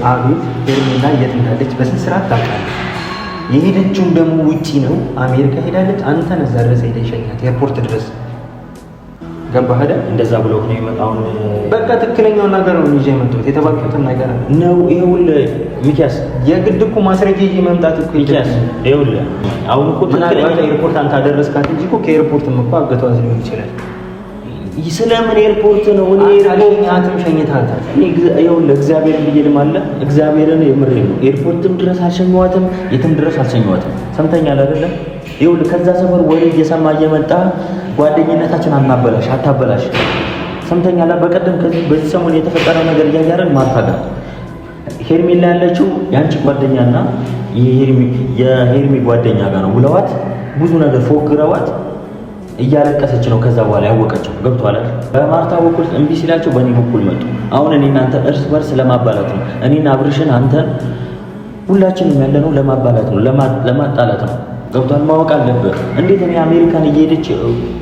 አቤት ሄርሜላ የት እንዳለች በስንት ስርዓት ታውቃለህ? የሄደችውም ደግሞ ውጪ ነው፣ አሜሪካ ሄዳለች። አንተ ነህ እዛ ድረስ ሄደህ ሸኛት ኤርፖርት ድረስ ገባህ አይደል? እንደዛ ብሎ ነው የመጣውን። በቃ ትክክለኛውን ነገር ነው ይዤ የመጣሁት፣ የተባልኩትን ነገር ነው። ይኸውልህ ሚኪያስ፣ የግድ እኮ ማስረጃ ይዤ መምጣት እኮ ሚኪያስ፣ ይኸውልህ አሁን እኮ ምናልባት ኤርፖርት አንተ አደረስካት እንጂ እኮ ከኤርፖርትም እኮ አገቷት ሊሆን ይችላል። ስለምን ኤርፖርት ነው? እኔ አትም ሸኝታታል። ይኸውልህ እግዚአብሔርን ብዬ ልማለ እግዚአብሔርን የምሬ ነው። ኤርፖርትም ድረስ አልሸኘኋትም፣ የትም ድረስ አልሸኘኋትም። ሰምተኛል አይደለ? ይኸውልህ ከዛ ሰፈር ወሬ እየሰማ እየመጣ ጓደኝነታችን አታበላሽ። ሰምተኛል? በቀደም በዚህ ሰሞን የተፈጠረው ነገር እያያረን ማታጋ ሄርሜላ ያለችው የአንቺ ጓደኛና የሄርሜ ጓደኛ ጋር ነው ብለዋት ብዙ ነገር ፎግረዋት እያለቀሰች ነው። ከዛ በኋላ ያወቀችው ገብቷል። በማርታ በኩል እምቢ ሲላቸው በእኔ በኩል መጡ። አሁን እኔ እናንተ እርስ በርስ ለማባላት ነው። እኔና አብርሽን አንተን ሁላችንም ያለነው ለማባላት ነው፣ ለማጣላት ነው። ገብቷል። ማወቅ አለብህ። እንዴት እኔ አሜሪካን እየሄደች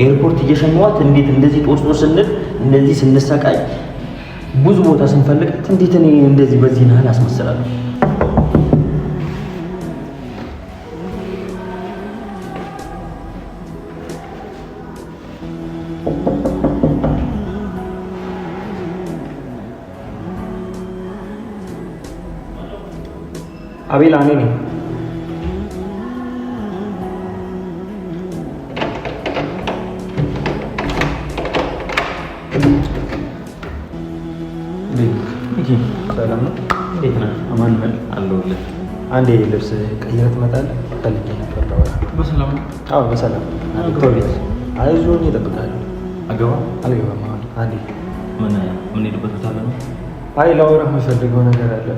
ኤርፖርት እየሸኘኋት እንዴት እንደዚህ ጦስጦ ስንል እንደዚህ ስንሰቃይ ብዙ ቦታ ስንፈልግ እንዴት እኔ እንደዚህ በዚህ ናህል አስመስላለሁ? አቤል እኔ ነኝ። ሰላም ነው? እንዴት ነህ? አማን በል አለሁልህ። አንዴ ልብስ ቀይረህ ትመጣለህ? ፈልጌ ነበር ላወራ። በሰላም ነው? አዎ በሰላም። ዶክተር ቤት አይዞኝ እጠብቅሃለሁ። አልገባም። አሁን አንዴ ምን ሄድበት ቦታ አለ ነው? አይ ላወራህ የምፈልገው ነገር አለ።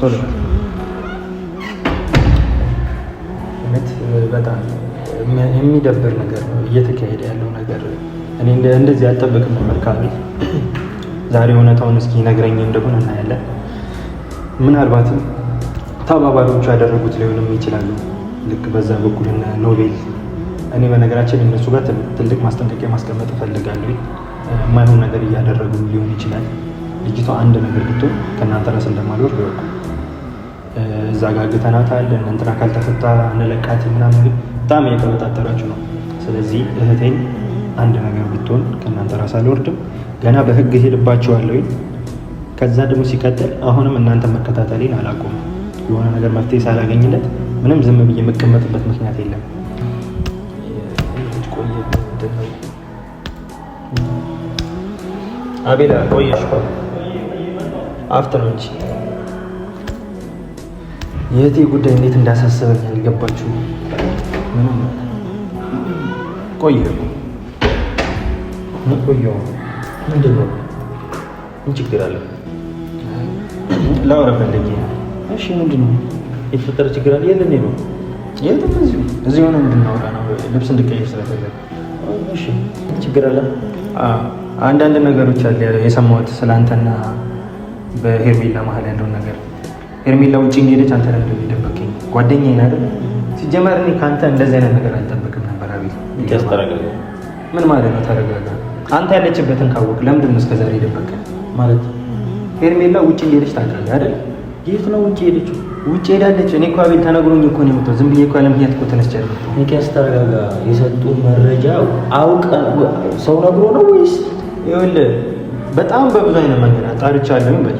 ቶሎ እውነት በጣም የሚደብር ነገር ነው እየተካሄደ ያለው ነገር። እኔ እንደዚህ አልጠብቅም ነበር ከአቤል። ዛሬ እውነታውን እስኪ ነግረኝ እንደሆነ እናያለን። ምናልባትም ተባባሪዎቹ ያደረጉት ሊሆንም ይችላሉ። ልክ በዛ በኩል እና ኖቤል። እኔ በነገራችን እነሱ ጋር ትልቅ ማስጠንቀቂያ ማስቀመጥ እፈልጋለሁ። የማይሆን ነገር እያደረጉ ሊሆን ይችላል። ልጅቷ አንድ ነገር ብትሆን ከእናንተ ራስ እንደማልወርድ ይወቁ። እዛ ጋር ግተናታል፣ እንትና ካልተፈታ እንለቃት ምናምን፣ በጣም እየተወጣጠራችሁ ነው። ስለዚህ እህቴን አንድ ነገር ብትሆን ከእናንተ ራስ አልወርድም። ገና በህግ ሄድባቸዋለሁ። ከዛ ደግሞ ሲቀጥል አሁንም እናንተ መከታተሌን አላቆም። የሆነ ነገር መፍትሄ ሳላገኝለት ምንም ዝም ብዬ የምቀመጥበት ምክንያት የለም። አቤላ ቆየሽ አፍት ነው እንጂ የእህቴ ጉዳይ እንዴት እንዳሳሰበኝ አልገባችሁ። ምንም ቆየሁ ምንድን ነው? ምን ችግር አለ? ላወራ ፈልጌ ነው። እሺ ምንድን ነው የተፈጠረ ችግር አለ? የለም ነው የለም እዚህ ሆነ እንድናወራ ነው። ልብስ እንድቀይር ስለፈለግ። እሺ ችግር አለ? አንዳንድ ነገሮች አለ የሰማሁት ስለአንተና በሄርሜላ መሀል ያለውን ነገር። ሄርሜላ ውጭ እንደሄደች አንተ ለምንድን ነው የደበቀኝ? ጓደኛዬ ነህ አይደል? ሲጀመር እኔ ከአንተ እንደዚህ አይነት ነገር አልጠብቅም ነበር። አቤል ተረጋጋ። ምን ማለት ነው ተረጋጋ? አንተ ያለችበትን ካወቅ ለምንድን ነው እስከዛሬ የደበቀኝ? ማለት ሄርሜላ ውጭ እንደሄደች ታውቃለህ አይደል? የት ነው ውጭ ሄደችው? ውጭ ሄዳለች። እኔ እኮ አቤል ተነግሮኝ እኮ ነው የመጣሁት። ዝም ብዬ እኮ ያለ ምክንያት እኮ ተነስቻለሁ። ሚኪያስ ተረጋጋ። የሰጡን መረጃ አውቀን ሰው ነግሮ ነው ወይስ? ይኸውልህ በጣም በብዙ አይነት መንገድ አጣርቻለሁ። በል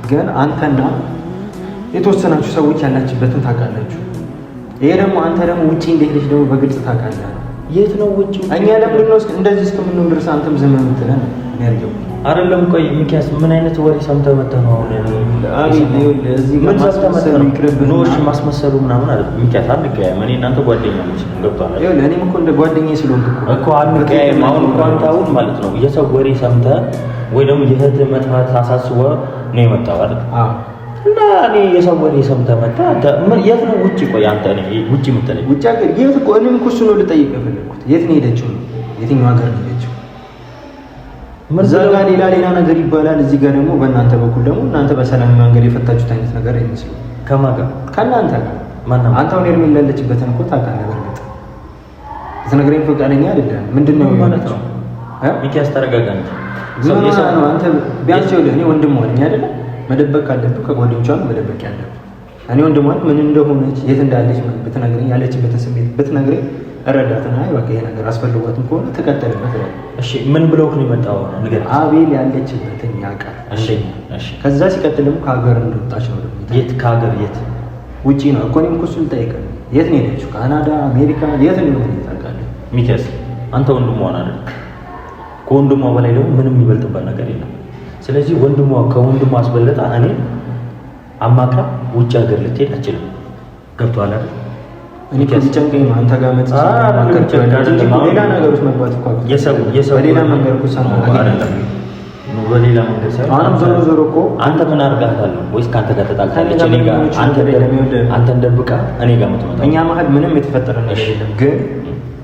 ግን አንተና የተወሰናችሁ ሰዎች ያላችበትን ታውቃላችሁ። ይሄ ደግሞ አንተ ደግሞ ውጪ እንደሄደች ደግሞ በግልጽ ታውቃለህ። የት ነው ውጪ? እኛ ለምንድን ነው እንደዚህ እስከምንሆን ድረስ አንተም ዝም የምትለን? እኔ አልገባም። አይደለም ቆይ ሚኪያስ ምን አይነት ወሬ ሰምተህ መተህ ነው አሁን? እዚህ ጋር ማስመሰሉ ይቅርብህ። ኖሽ ማስመሰሉ ምናምን አይደል ሚኪያስ። አንቀያየም። እኔ እናንተ ጓደኛሞች ነን። ገብቶሃል? ይኸውልህ እኔም እኮ እንደ ጓደኛዬ ስለሆንክ እኮ አንቀያየም። አሁን እኮ አንተ አሁን ማለት ነው የሰው ወሬ ሰምተህ ወይ ደግሞ የእህትህ መጥፋት አሳስበህ ነው የመጣው አይደል? አዎ። እና እኔ የሰው ወሬ ሰምተህ መጣህ። አንተ የት ነው ውጪ? ቆይ አንተ እኔ ውጪ የምትለኝ ውጪ ሀገር የት? እኮ እኔም እኮ እሱን ነው ልጠይቅህ የፈለኩት። የት ነው የሄደችው? የትኛው ሀገር ነው የሄደችው? እዛ ጋር ሌላ ነገር ይባላል። እዚህ ጋር ደግሞ በእናንተ በኩል ደግሞ እናንተ በሰላም መንገድ የፈታችሁት አይነት ነገር አይመስልም። ከማን ጋር? ከእናንተ ጋር። ማነው? አንተ አሁን ሄርሜላ ያለችበትን እኮ ታውቃለህ። በእርግጥ ልትነግረኝ ፈቃደኛ አይደለም። ምንድን ነው ማለት ነው? ሚኪያስ ተረጋጋ እንጂ ምን ነው አንተ ቢያንስ ይኸውልህ እኔ ወንድም ሆነኝ አይደለ? መደበቅ ካለብህ ከጓደኞቿ መደበቅ ያለብህ። እኔ ወንድሟን ምን እንደሆነች የት እንዳለች ምን ብትነግረኝ ያለችበትን ስሜት ብትነግረኝ እረዳትና አይ በቃ ይሄ ነገር አስፈልጓትም ከሆነ ትቀጥልበት ነው። እሺ ምን ብለው ነው የመጣው ነገር? አቤል ያለችበትን ያውቃል። እሺ ከዛ ሲቀጥልም ከሀገር እንደወጣች ነው ደግሞ። የት ከሀገር የት? ውጪ ነው እኮ እኔም እኮ እሱን ልጠይቅህ። የት ነው የሄደችው? ካናዳ፣ አሜሪካ የት ነው ታውቃለህ? ሚኪያስ አንተ ወንድሟ አይደል? ከወንድሟ በላይ ደግሞ ምንም የሚበልጥበት ነገር የለም። ስለዚህ ወንድሟ ከወንድሟ አስበለጣ እኔ አማክራ ውጭ ሀገር ልትሄድ አችልም። ገብቶሃል አይደል? እኔ ከጨንቀኝ ነው አንተ ጋር መጥቼ ሌላ ነገር ውስጥ መግባት እኮ በሌላ መንገድ እኮ አይደለም። በሌላ መንገድ ሳይሆን አሁንም ዞሮ እኮ አንተ ምን አድርጋታለሁ ወይስ ካንተ ጋር ተጣልታለች? እኔ ጋር አንተን ደብቃ እኔ ጋር የምትመጣው እኛ መሀል ምንም የተፈጠረ ነገር የለም። ግን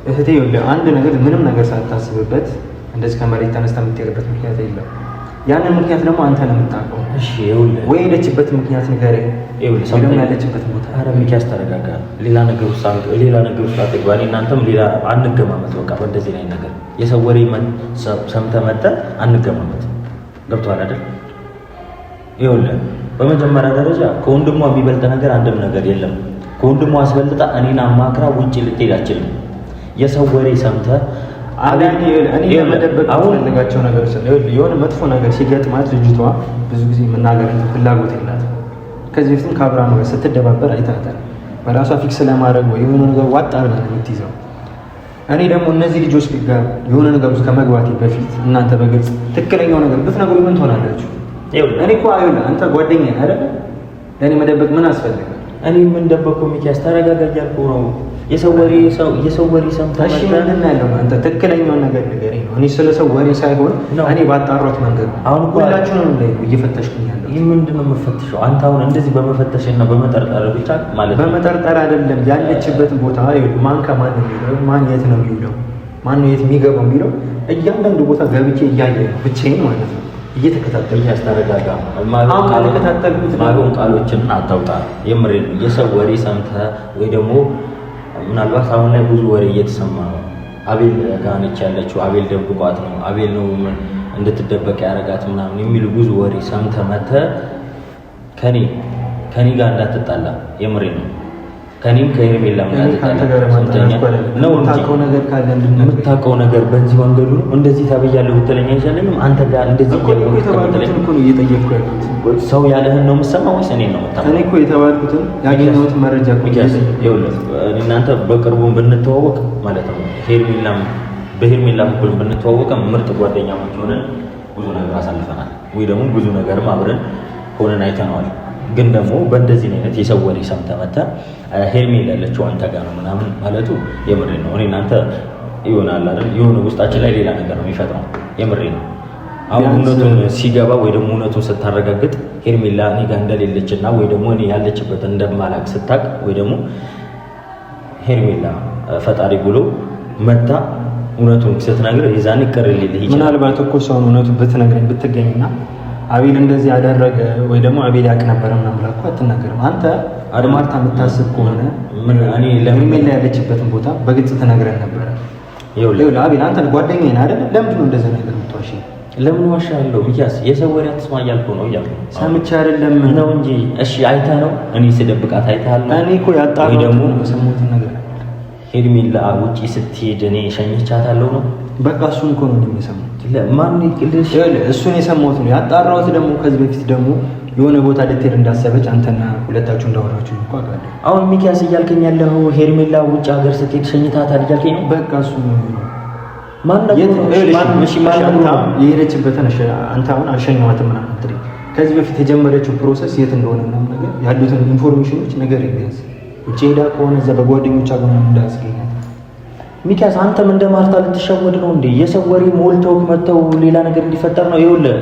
እህቴ አንድ ነገር ምንም ነገር ሳታስብበት እንደዚህ ከመሬት ተነስታ የምትሄድበት ምክንያት የለም። ያንን ምክንያት ደግሞ አንተ ነው የምታውቀው። እሺ ይኸውልህ፣ ወይ ሄደችበት ምክንያት ንገረኝ። ይኸውልህ ሰምተህ ያለችበት ቦታ። ኧረ ሚኪያስ ተረጋጋ። ሌላ ነገር ውስጥ አትግባ። እኔ እናንተም ሌላ አንገማመት። በቃ በእንደዚህ ላይ ነገር የሰው ወሬ ሰምተህ መጥተህ አንገማመት። ገብቶሃል አይደል? ይኸውልህ በመጀመሪያ ደረጃ ከወንድሟ የሚበልጥ ነገር አንድም ነገር የለም። ከወንድሟ አስበልጣ እኔን አማክራ ውጭ ልትሄድ አችልም። የሰው ወሬ ሰምተህ እኔ ለመደበቅ የምፈልጋቸው ነገር የሆነ መጥፎ ነገር ሲገጥማት ልጅቷ ብዙ ጊዜ መናገር ፍላጎት የላትም። ከዚህ በፊትም ከአብርሃም ጋር ስትደባበር አይታታል። በራሷ ፊክስ ለማድረግ ወይ የሆነ ነገር ዋጣ አድርጋ ነው የምትይዘው። እኔ ደግሞ እነዚህ ልጆች ጋር የሆነ ነገር ውስጥ ከመግባቴ በፊት እናንተ በግልጽ ትክክለኛው ነገር ብትነግሩ ምን ትሆናላችሁ? እኔ እኮ አንተ ጓደኛዬ ነህ አይደል? ለእኔ መደበቅ ምን አስፈልጋል? እኔ ምን ደበቅኩ? ሚኪያስ ተረጋጋ እያልኩ ነው። የሰው ወሬ ሰምተህ እሺ ምንድን ነው ያለው? አንተ ትክክለኛውን ነገር ንገረኝ ነው። እኔ ስለ ሰው ወሬ ሳይሆን እኔ ባጣራሁት መንገድ ነው። አሁን ሁላችሁንም ላይ ነው እየፈተሽኩኝ ያለው። ይህ ምንድን ነው የምፈትሸው? አንተ አሁን እንደዚህ በመፈተሽና በመጠርጠር ብቻ ማለት ነው? በመጠርጠር አይደለም። ያለችበትን ቦታ ማን ከማን ነው የሚለው፣ ማን የት ነው የሚውለው፣ ማን ነው የት የሚገባው የሚለው እያንዳንዱ ቦታ ገብቼ እያየ ነው ብቻዬን ማለት ነው እየተከታተልኩ። ያስተረጋጋ ማለውን ቃሎችን አታውጣ። የምሬን የሰው ወሬ ሰምተህ ወይ ደግሞ ምናልባት አሁን ላይ ብዙ ወሬ እየተሰማ ነው። አቤል ጋር ነች ያለችው፣ አቤል ደብቋት ነው፣ አቤል ነው እንድትደበቅ ያደርጋት ምናምን የሚሉ ብዙ ወሬ ሰምተህ መተህ ከኔ ጋር እንዳትጣላ። የምሬን ነው። ከኔም ከሄርሜላም ነው የምታውቀው ነገር በዚህ መንገዱ ነው። እንደዚህ ተብያለሁ ብትለኝ አይሻለኝም? አንተ ጋር እንደዚህ ሰው ያለህን ነው የምትሰማው ወይስ እኔን ነው የምታውቀው? እኔ እኮ የተባልኩትን ያገኘሁትን መረጃ እናንተ በቅርቡ ብንተዋወቅ ማለት ነው በሄርሜላ በኩል ብንተዋወቅ ምርጥ ጓደኛሞች ሆነን ብዙ ነገር አሳልፈናል፣ ወይ ደግሞ ብዙ ነገርም አብረን ሆነን አይተነዋል። ግን ደግሞ በእንደዚህ አይነት የሰው ወሬ ሰምተህ መተህ ሄርሜላ ያለችው አንተ ጋር ነው ምናምን ማለቱ የምሬን ነው። እኔ እናንተ ይሆናል አይደል የሆነ ውስጣችን ላይ ሌላ ነገር ነው የሚፈጥረው። የምሬን ነው። አሁን እውነቱን ሲገባ ወይ ደግሞ እውነቱን ስታረጋግጥ ሄርሜላ እኔ ጋር እንደሌለችና ወይ ደግሞ እኔ ያለችበት እንደማላቅ ስታቅ ወይ ደግሞ ሄርሜላ ፈጣሪ ብሎ መታ እውነቱን ስትነግር የዛኔ ቅር ሊልህ ይችላል። ምናልባት እኮ ሰውን እውነቱን ብትነግረኝ ብትገኝና አቤል እንደዚህ ያደረገ ወይ ደግሞ አቤል ያውቅ ነበረ ምናምን ብላ እኮ አትናገርም። አንተ ማርታ የምታስብ ከሆነ እኔ ሄርሜላ ያለችበትን ቦታ በግልጽ ትነግረን ነበረ። ይኸውልህ አቤል አንተ ጓደኛዬ ነህ አይደል? ለምንድን ነው እንደዚህ ነገር የምትዋሸኝ? ለምን ዋሻለሁ? ሚኪያስ የሰው ወሬ አትስማ እያልኩ ነው ሰምቼ አይደለም ነው እንጂ። እሺ አይተህ ነው እኔ ስደብቃት አይተሃል? እኔ እኮ ያጣራሁት ደግሞ የሰማሁትን ነገር ሄርሜላ ውጪ ስትሄድ እኔ ሸኝቻታለሁ ነው። በቃ እሱን እኮ ነው የሰማሁት። ማን ይልሽ? እሱን የሰማሁት ነው ያጣራሁት። ደግሞ ከዚህ በፊት ደግሞ የሆነ ቦታ ልትሄድ እንዳሰበች አንተና ሁለታችሁ እንዳወራችሁ እኮ አውቃለሁ። አሁን ሚኪያስ እያልከኝ ያለው ሄርሜላ ውጭ ሀገር ስትሄድ ሸኝታታል እያልከኝ ነው? በቃ እሱ ነው የሄደችበትን አንተ አሁን አልሸኘኋትም ምናምን አትለኝ። ከዚህ በፊት የጀመረችው ፕሮሰስ የት እንደሆነ ምናምን ነገር ያሉትን ኢንፎርሜሽኖች ነገር ቢያንስ ውጭ ሄዳ ከሆነ እዛ በጓደኞቿ ጋር ምናምን እንዳያስገኛት። ሚኪያስ አንተም እንደ ማርታ ልትሸወድ ነው እንዴ? የሰው ወሬ ሞልተው መተው ሌላ ነገር እንዲፈጠር ነው። ይኸውልህ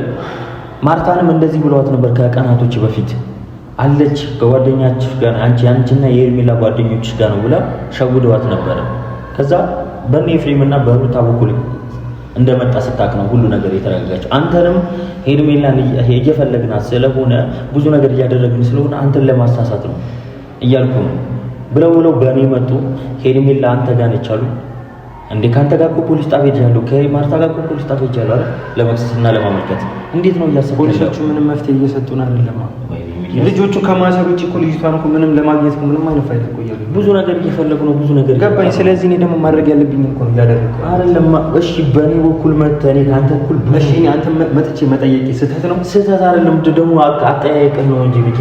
ማርታንም እንደዚህ ብለዋት ነበር ከቀናቶች በፊት አለች ከጓደኛችሁ ጋር አንቺና የሄርሜላ ጓደኞች ጋር ነው ብላ ሸውደዋት ነበር። ከዛ በእኔ ኤፍሬምና በሩታ በኩል እንደመጣ ስታክ ነው ሁሉ ነገር የተረጋጋቸው። አንተንም ሄርሜላን እየፈለግናት ስለሆነ ብዙ ነገር እያደረግን ስለሆነ አንተን ለማሳሳት ነው እያልኩ ነው ብለው በእኔ መጡ። ሄርሜላ አንተ ጋር ነች አሉ እንዴ? ከአንተ ጋር እኮ ፖሊስ ጣቢያ ሄጃለሁ፣ ከማርታ ጋር እኮ ፖሊስ ጣቢያ ሄጃለሁ አይደል? ለመክሰስና ለማመልከት እንዴት ነው እያሰብክ? ፖሊሶቹ ምንም መፍትሄ እየሰጡን አይደለም። ልጆቹ ከማሰር ውጭ እኮ ልጅቷን እኮ ምንም ለማግኘት እኮ ምንም አይነት ፋይዳ እኮ እያሉ ብዙ ነገር እየፈለጉ ነው። ብዙ ነገር ገባኝ። ስለዚህ እኔ ደግሞ ማድረግ ያለብኝ እኮ ነው እያደረኩ አይደለም። እሺ በእኔ በኩል መተህ እኔ ከአንተ በኩል እሺ፣ እኔ አንተ መጥቼ መጠየቄ ስህተት ነው? ስህተት አይደለም። ደግሞ አጠያየቅህ ነው እንጂ ብቻ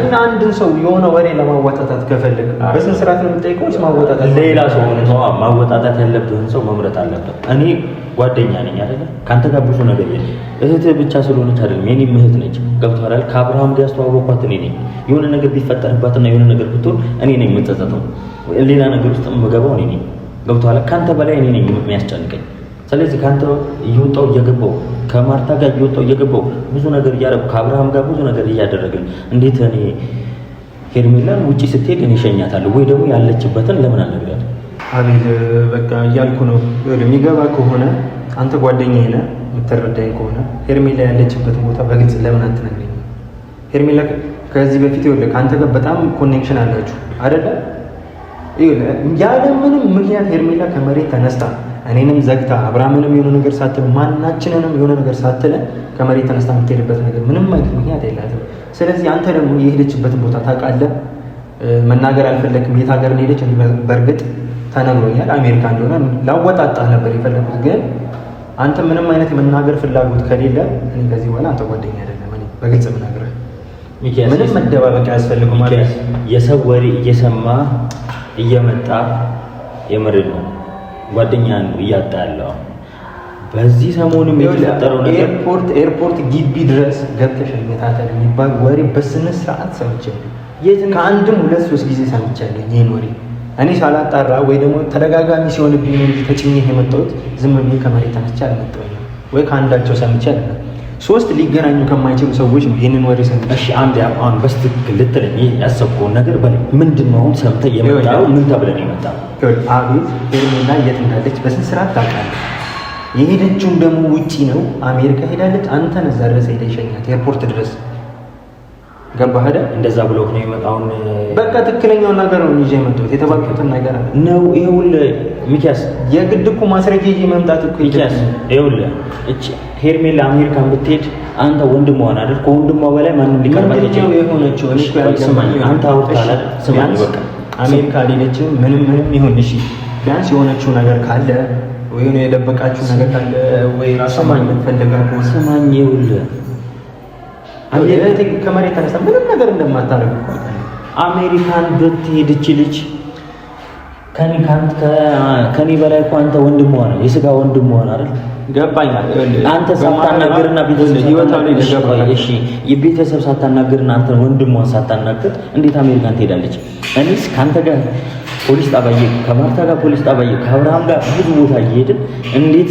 እና አንድን ሰው የሆነ ወሬ ለማወጣጣት ከፈለግ በስነ ስርዓት ነው የምጠይቀው ወይስ ማወጣጣት? ሌላ ሰው ነው ማወጣጣት ያለብህን ሰው መምረጥ አለብህ። እኔ ጓደኛ ነኝ አይደለ? ከአንተ ጋር ብዙ ነገር የለም። እህትህ ብቻ ስለሆነች አይደለም፣ የኔም እህት ነች። ገብቶሃል? ከአብርሃም ጋር ያስተዋወቅኳት እኔ ነኝ። የሆነ ነገር ቢፈጠርባትና የሆነ ነገር ብትሆን እኔ ነኝ የምጸጸተው። ሌላ ነገር ውስጥ የምገባው እኔ ነኝ። ገብቶሃል? ከአንተ በላይ እኔ ነኝ የሚያስጨንቀኝ። ስለዚህ ከአንተ እየወጣሁ እየገባሁ ከማርታ ጋር እየወጣሁ እየገባሁ ብዙ ነገር እያደረኩ ከአብርሃም ጋር ብዙ ነገር እያደረግን እንዴት እኔ ሄርሜላን ውጪ ስትሄድ እኔ እሸኛታለሁ ወይ ደግሞ ያለችበትን ለምን አልነግራትም? አቤል በቃ እያልኩ ነው። የሚገባ ከሆነ አንተ ጓደኛዬ ነህ፣ የምትረዳኝ ከሆነ ሄርሜላ ያለችበትን ቦታ በግልጽ ለምን አትነግረኝም? ሄርሜላ ከዚህ በፊት ይኸውልህ ከአንተ ጋር በጣም ኮኔክሽን አላችሁ አይደለ? ያለ ምንም ምክንያት ሄርሜላ ከመሬት ተነስታ እኔንም ዘግታ አብርሃምንም የሆነ ነገር ሳትል ማናችንንም የሆነ ነገር ሳትል ከመሬት ተነስታ የምትሄድበት ነገር ምንም አይነት ምክንያት የላትም። ስለዚህ አንተ ደግሞ የሄደችበትን ቦታ ታውቃለህ። መናገር አልፈለግም የት ሀገር ሄደች? በእርግጥ ተነግሮኛል፣ አሜሪካ እንደሆነ ላወጣጣህ ነበር የፈለጉት። ግን አንተ ምንም አይነት የመናገር ፍላጎት ከሌለ እኔ ከዚህ በኋላ አንተ ጓደኛ አይደለም። እኔ በግልጽ የምናገርህ ምንም መደባበቅ አያስፈልግም ማለት የሰው ወሬ እየሰማ እየመጣ የምር ነው ጓደኛን እያጣ ያለው። በዚህ ሰሞኑን የተፈጠረው ነገር ኤርፖርት ግቢ ድረስ ገብተሽ መታተል የሚባል ወሬ በስነ ስርዓት ሰምቻለሁ። ከአንድም 2-3 ጊዜ ሰምቻለሁ ይሄን ወሬ። እኔ ሳላጣራ ወይ ደግሞ ተደጋጋሚ ሲሆንብኝ ነው እንጂ ተጭኜ የመጣሁት ዝም ብዬ ከመሬት ተነስቼ አልመጣሁም። ወይ ከአንዳቸው ሰምቼ አይደለም። 3 ሊገናኙ ከማይችሉ ሰዎች ነው ይሄንን ወሬ ሰምቼ። እሺ አንድ አሁን በስትክክል ልትለኝ ያሰብከውን ነገር በለኝ። ምንድነው አሁን ሰምተህ የመጣው? ምን ተብለህ ነው የመጣው? አቤት ሄርሜላ የት እንዳለች በስንት ስርዓት ታውቃለህ። የሄደችውም ደግሞ ውጪ ነው፣ አሜሪካ ሄዳለች። አንተ ነህ እዛ ድረስ ሄደህ የሸኛት ኤርፖርት ድረስ። ገባህ አይደል? እንደዛ ብሎክ ነው የመጣውን። በቃ ትክክለኛውን ነገር ነው ይዤ የመጣሁት። የተባልኩትን ነገር ነው። ይኸውልህ ሚኪያስ፣ የግድ እኮ ማስረጃ ይዤ መምጣት እኮ ሚኪያስ፣ ይኸውልህ እቺ ሄርሜላ አሜሪካን ብትሄድ አንተ ወንድሟ ነህ አይደል? ከወንድሟ በላይ ማንም ሊቀርባት ይችላል። የሆነችው እኔ እኮ ያልሰማኝ አንተ አውርተሃል አይደል? ስማኝ በቃ አሜሪካ አልሄደችም። ምንም ይሁን እሺ፣ ቢያንስ የሆነችው ነገር ካለ ወይ ነው የደበቃችሁ ነገር ካለ ወይ ራሷ ማግኘት ፈልጋ ከሆነ ስማኝ፣ ይኸውልህ ከመሬት ተነስታ ምንም ነገር እንደማታደርግ እኮ አሜሪካን ብትሄድ እቺ ልጅ ከኔ በላይ እኮ አንተ ወንድሟ ነህ፣ የስጋ ወንድሟ ነህ አይደል? ገባኝ። አንተ ሳታናግርና የቤተሰብ ሳታናግርና አንተ ወንድሟን ሳታናግር እንዴት አሜሪካን ትሄዳለች? እኔስ ከአንተ ጋር ፖሊስ ጣቢያ ከማርታ ጋር ፖሊስ ጣቢያ ከአብርሃም ጋር ብዙ ቦታ እየሄድን እንዴት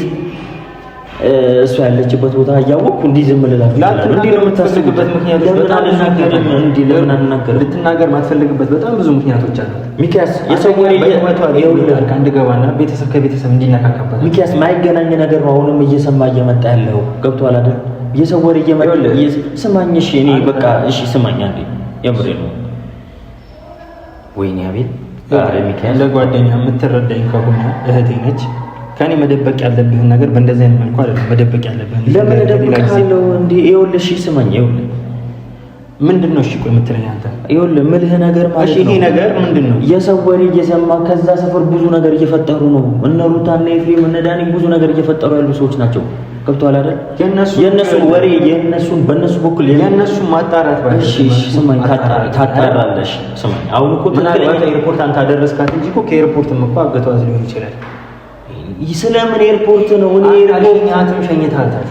እሷ ያለችበት ቦታ እያወቅኩ እንዲህ ዝም ልላት እንዴ ነው የምታስብበት? ምክንያት ለምን አልናገርም? እንዴ ለምን አልናገርም? ልትናገር ማትፈልግበት በጣም ብዙ ምክንያቶች አሉ። ሚኪያስ የሰው ወሬ ይኸውልህ ከአንድ ገባና ቤተሰብ ከቤተሰብ እንዲነካካበት ሚኪያስ ማይገናኝ ነገር ነው አሁንም እየሰማ እየመጣ ያለው። ገብቶሃል አይደል? የሰው ወሬ እየመጣ ስማኝ። እሺ እኔ በቃ እሺ ስማኝ አንዴ፣ የምሬ ነው። ወይኔ አቤል ሚኪያስ ለጓደኛ የምትረዳኝ ከሆነ እህቴ ነች። ከኔ መደበቅ ያለብህን ነገር በእንደዚህ አይነት መልኩ አይደለም መደበቅ ያለብህን። ለምን እደብቃለሁ እንዴ? ይኸውልህ እሺ ስማኝ፣ ይኸውልህ ምንድን ነው እሺ ቆይ የምትለኝ አንተ? ይኸውልህ ምልህ ነገር ማለት ነው። ይሄ ነገር ምንድን ነው? የሰው ወሬ እየሰማ ከዛ ሰፈር ብዙ ነገር እየፈጠሩ ነው። እነ ሩታና ኤፍሬም እነ ዳኒ ብዙ ነገር እየፈጠሩ ያሉ ሰዎች ናቸው። ገብቶሃል አይደል? የነሱ ወሬ በእነሱ በኩል የነሱ ማጣራት ባለ እሺ ስማኝ፣ ታጣራለሽ። ስማኝ አሁን እኮ ትክክለኛ ኤርፖርት አንተ አደረስካት እንጂ እኮ ከኤርፖርትም እኮ አገቷት ሊሆን ይችላል። ስለምን ኤርፖርት ነው? እኔ ኤርፖርትም ሸኝታታል።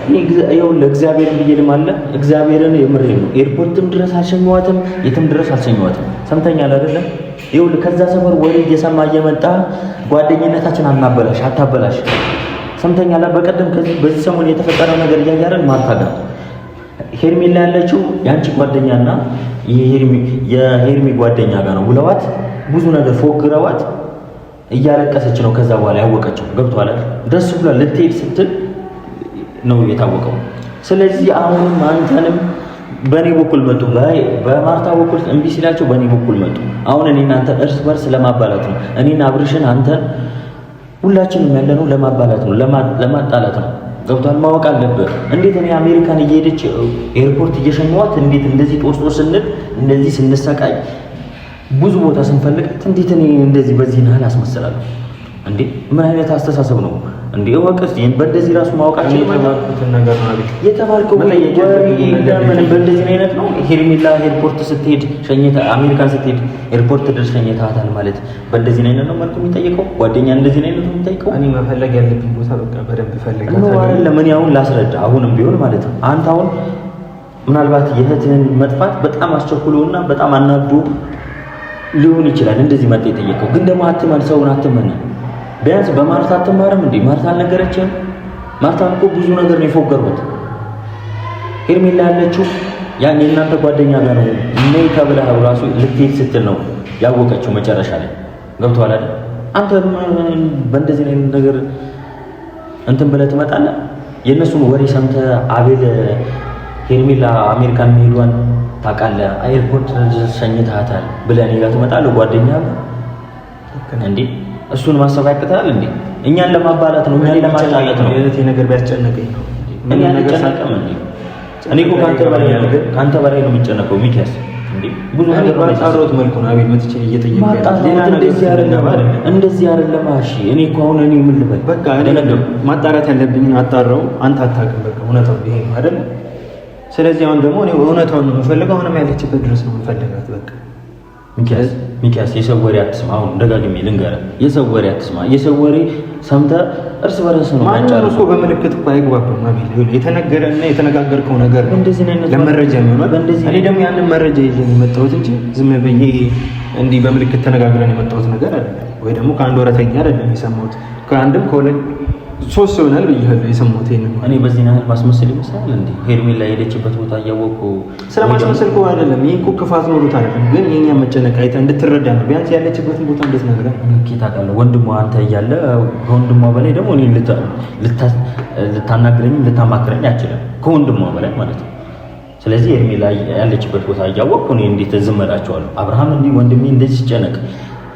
ይኸውልህ እግዚአብሔርን ብዬ ልማለ እግዚአብሔርን የምሬን ነው። ኤርፖርትም ድረስ አልሸኘኋትም፣ የትም ድረስ አልሸኘኋትም። ሰምተኛል አይደለም? ይኸውልህ ከዛ ሰፈር ወሬ እየሰማ እየመጣ ጓደኝነታችን አታበላሽ። ሰምተኛል? በቀደም በዚህ ሰሞን የተፈጠረው ነገር እያያረን ማርታ ጋር ሄርሜላ ያለችው የአንቺ ጓደኛና የሄርሚ ጓደኛ ጋር ነው ውለዋት ብዙ ነገር ፎግረዋት እያለቀሰች ነው። ከዛ በኋላ ያወቀችው ገብቷል አይደል? ደስ ብሏል። ልትሄድ ስትል ነው የታወቀው። ስለዚህ አሁንም አንተንም በእኔ በኩል መጡ። በማርታ በኩል እምቢ ሲላቸው በእኔ በኩል መጡ። አሁን እኔ እናንተ እርስ በርስ ለማባላት ነው። እኔና አብርሽን አንተን ሁላችንም ያለነው ለማባላት ነው፣ ለማጣላት ነው። ገብቷል። ማወቅ አለብህ። እንዴት እኔ አሜሪካን እየሄደች ኤርፖርት እየሸኘኋት እንዴት እንደዚህ ጦስ ስንል እንደዚህ ስንሰቃይ ብዙ ቦታ ስንፈልጋት እንዴት እኔ እንደዚህ በዚህ ናህል አስመስላለሁ እንዴ? ምን አይነት አስተሳሰብ ነው እንዴ? ወቀስ በእንደዚህ ራሱ ማወቃችን የተባልኩትን ነገር ነው የተባልከው ለምን በእንደዚህ አይነት ነው? ሄርሜላ ኤርፖርት ስትሄድ ሸኝታ አሜሪካን ስትሄድ ኤርፖርት ድረስ ሸኝታታል ማለት በእንደዚህ አይነት ነው መልኩ የሚጠይቀው? ጓደኛ እንደዚህ አይነት ነው የሚጠይቀው? እኔ መፈለግ ያለብኝ ቦታ በቃ በደንብ ፈልጋለሁ ነው አይደል? ምን ያሁን ላስረዳ አሁንም ቢሆን ማለት ነው አንተ አሁን ምናልባት የእህትህን መጥፋት በጣም አስቸኩሎና በጣም አናዶ ሊሆን ይችላል እንደዚህ መጣ የጠየቀው። ግን ደግሞ አትመን ሰውን አትመን። ቢያንስ በማርታ አትማርም እንዴ? ማርታ አልነገረችህም? ማርታን እኮ ብዙ ነገር ነው የፎገርኩት። ሄርሜላ ያለችው ያን የእናንተ ጓደኛ ጋር ነው ነይ ተብላ ራሱ ልትሄድ ስትል ነው ያወቀችው መጨረሻ ላይ ገብቶሃል አይደል? አንተ በእንደዚህ አይነት ነገር እንትን ብለህ ትመጣለህ። የእነሱን ወሬ ሰምተህ አቤል ሄርሜላ አሜሪካን መሄዷን ታውቃለህ፣ ኤርፖርት ሸኝተሃታል ብለህ እኔ ጋር ትመጣለህ ጓደኛ እንዴ? እሱን ማሰብ ያቅታል እንዴ? እኛን ለማባላት ነው፣ እኛን ለማጫለት ነው። የእህቴ ነገር ቢያስጨንቀኝ ነው እኔ አልጨነቅም እንዴ? እኔ እኮ ካንተ በላይ ነው የሚጨነቀው ሚኪያስ እንዴ? ብዙ ነገር ባጣሮት መልኩ ነው አቤል መጥቼ እየጠየቀኝ እንደዚህ አይደለም። እሺ እኔ እኮ አሁን እኔ ምን ልበል? በቃ እኔ ማጣራት ያለብኝን አጣራው። አንተ አታውቅም። በቃ እውነታው ይሄ ነው አይደል? ስለዚህ አሁን ደግሞ እኔ እውነታውን ነው የምፈልገው። አሁንም ያለችበት ድረስ ነው የምፈልጋት። በቃ ሚኪያስ የሰው ወሬ አትስማ። አሁን ደጋግሜ ልንገርህ፣ የሰው ወሬ አትስማ። የሰው ወሬ ሰምተህ እርስ በርስ ነው ማንኛውም እኮ በምልክት እኮ አይግባባም። አቤል የተነገረና የተነጋገርከው ነገር ለመረጃ የሚሆነው እኔ ደግሞ ያንን መረጃ ይዤ ነው የመጣሁት እንጂ ዝም ብዬ እንዲህ በምልክት ተነጋግረን የመጣሁት ነገር አይደለም። ወይ ደግሞ ከአንድ ወረተኛ አይደለም የሰማሁት፣ ከአንድም ከሁለት ሶስት ይሆናል ብያለሁ የሰማሁት። ይሄንን እኔ በዚህ ናህል ማስመሰል ይመስላል እንዴ? ሄርሜላ የሄደችበት ቦታ እያወቅሁ ስለማስመሰል እኮ አይደለም። ይሄ እኮ ክፋት ኖሮት አይደለም፣ ግን የኛ መጨነቅ አይተህ እንድትረዳ ነው። ቢያንስ ያለችበትን ቦታ እንድትነግረን ኬት አውቃለሁ። ወንድሟ አንተ እያለ ከወንድሟ በላይ ደግሞ እኔ ልታናግረኝም ልታማክረኝ አችልም፣ ከወንድሟ በላይ ማለት ነው። ስለዚህ ሄርሜላ ያለችበት ቦታ እያወቅሁ እኔ እንዴት ዝም እላቸዋለሁ? አብርሃም እንዲህ ወንድሜ እንደዚህ ሲጨነቅ፣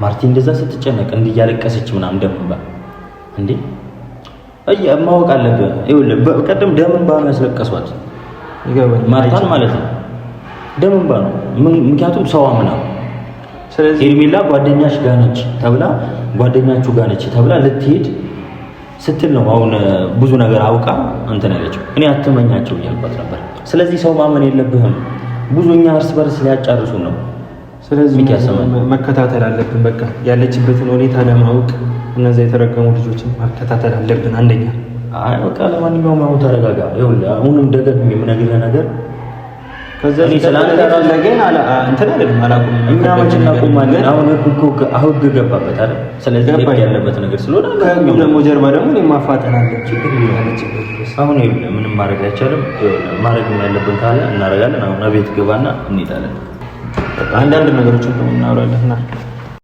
ማርቲ እንደዛ ስትጨነቅ እንዲህ እያለቀሰች ምናምን ደምባ እንዴ ማወቅ አለብህ። ይኸውልህ በቀደም ደም እንባ ነው ያስለቀሷት ማርታን ማለት ነው። ደም እንባ ነው፣ ምክንያቱም ሰው አምና። ስለዚህ ሄርሜላ ጓደኛሽ ጋር ነች ተብላ ጓደኛችሁ ጋር ነች ተብላ ልትሄድ ስትል ነው አሁን ብዙ ነገር አውቃ እንትን ያለችው። እኔ አትመኛቸው እያልኳት ነበር። ስለዚህ ሰው ማመን የለብህም። ብዙ እኛ እርስ በርስ ሊያጫርሱ ነው። ስለዚህ መከታተል አለብን። በቃ ያለችበትን ሁኔታ ለማወቅ እነዛ የተረገሙ ልጆችን መከታተል አለብን። አንደኛ አይ በቃ ለማንኛውም አሁን ተረጋጋ። ይኸውልህ አሁንም ደጋግሜ የምነግርህ ነገር ከዛ ስለአንተላገን እንትን አይደለም አላውቅም። እኛ መቼ እናቆማለን? አሁን ህግ ገባበት አይደል? ስለዚህ ህግ ያለበት ነገር ስለሆነ ከህግ ደግሞ ጀርባ ደግሞ ማፋጠን አለ። ችግር ያለችበት ድረስ አሁን ይኸውልህ ምንም ማድረግ አይቻልም። ማድረግ ያለብን ካለ እናደርጋለን። አሁን ቤት ገባና እንሄዳለን። አንዳንድ ነገሮችን እናወራለን።